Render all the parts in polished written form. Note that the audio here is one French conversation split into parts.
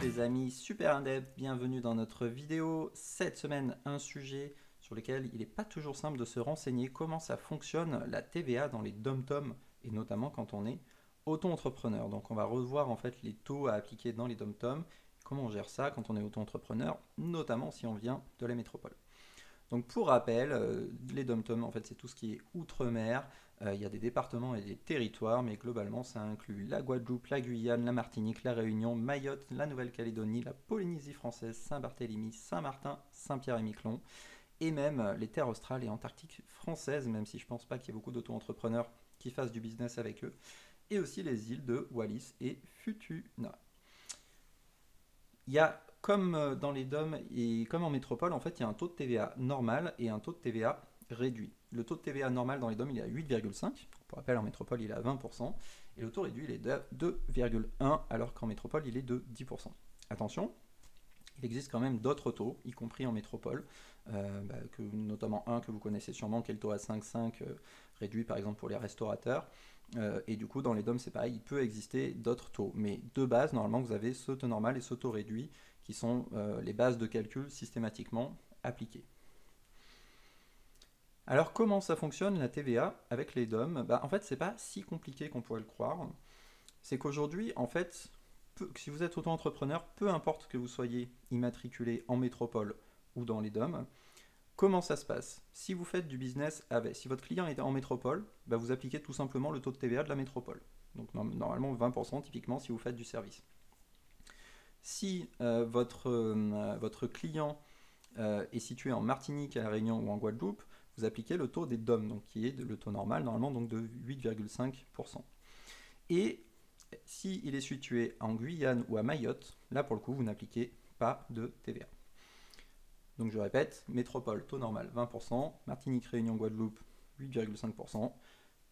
les amis Super Indep, bienvenue dans notre vidéo. Cette semaine, un sujet sur lequel il n'est pas toujours simple de se renseigner, comment ça fonctionne la TVA dans les dom-tom et notamment quand on est auto-entrepreneur. Donc on va revoir en fait les taux à appliquer dans les dom-tom, comment on gère ça quand on est auto-entrepreneur, notamment si on vient de la métropole. Donc pour rappel, les dom-tom, en fait, c'est tout ce qui est outre-mer. Il y a des départements et des territoires, mais globalement, ça inclut la Guadeloupe, la Guyane, la Martinique, la Réunion, Mayotte, la Nouvelle-Calédonie, la Polynésie française, Saint-Barthélemy, Saint-Martin, Saint-Pierre-et-Miquelon, et même les terres australes et antarctiques françaises, même si je pense pas qu'il y ait beaucoup d'auto-entrepreneurs qui fassent du business avec eux, et aussi les îles de Wallis et Futuna. Il y a, comme dans les DOM et comme en métropole, en fait, il y a un taux de TVA normal et un taux de TVA réduit. Le taux de TVA normal dans les DOM, il est à 8,5. Pour rappel, en métropole, il est à 20%. Et le taux réduit, il est de 2,1, alors qu'en métropole, il est de 10%. Attention, il existe quand même d'autres taux, y compris en métropole, notamment un que vous connaissez sûrement, qui est le taux à 5,5, réduit par exemple pour les restaurateurs. Et du coup, dans les DOM, c'est pareil, il peut exister d'autres taux. Mais de base, normalement, vous avez ce taux normal et ce taux réduit, qui sont les bases de calcul systématiquement appliquées. Alors, comment ça fonctionne la TVA avec les DOM? En fait, c'est pas si compliqué qu'on pourrait le croire. C'est qu'aujourd'hui, en fait, si vous êtes auto-entrepreneur, peu importe que vous soyez immatriculé en métropole ou dans les DOM, comment ça se passe? Si vous faites du business avec, si votre client est en métropole, vous appliquez tout simplement le taux de TVA de la métropole. Donc normalement 20% typiquement si vous faites du service. Si votre client est situé en Martinique, à la Réunion ou en Guadeloupe, vous appliquez le taux des DOM, donc qui est le taux normal normalement donc de 8,5%. Et s'il est situé en Guyane ou à Mayotte, là pour le coup vous n'appliquez pas de TVA. Donc je répète, métropole, taux normal 20%, Martinique, Réunion, Guadeloupe 8,5%,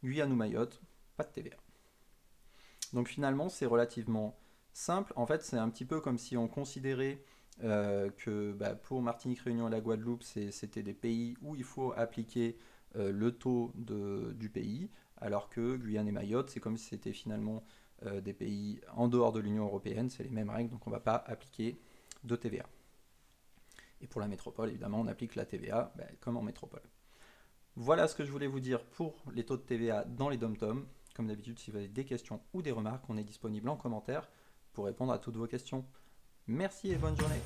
Guyane ou Mayotte, pas de TVA. Donc finalement c'est relativement simple, en fait c'est un petit peu comme si on considérait que pour Martinique, Réunion et la Guadeloupe c'était des pays où il faut appliquer le taux du pays, alors que Guyane et Mayotte c'est comme si c'était finalement des pays en dehors de l'Union Européenne, c'est les mêmes règles, donc on ne va pas appliquer de TVA. Et pour la métropole, évidemment, on applique la TVA comme en métropole. Voilà ce que je voulais vous dire pour les taux de TVA dans les dom-tom. Comme d'habitude, si vous avez des questions ou des remarques, on est disponible en commentaire pour répondre à toutes vos questions. Merci et bonne journée.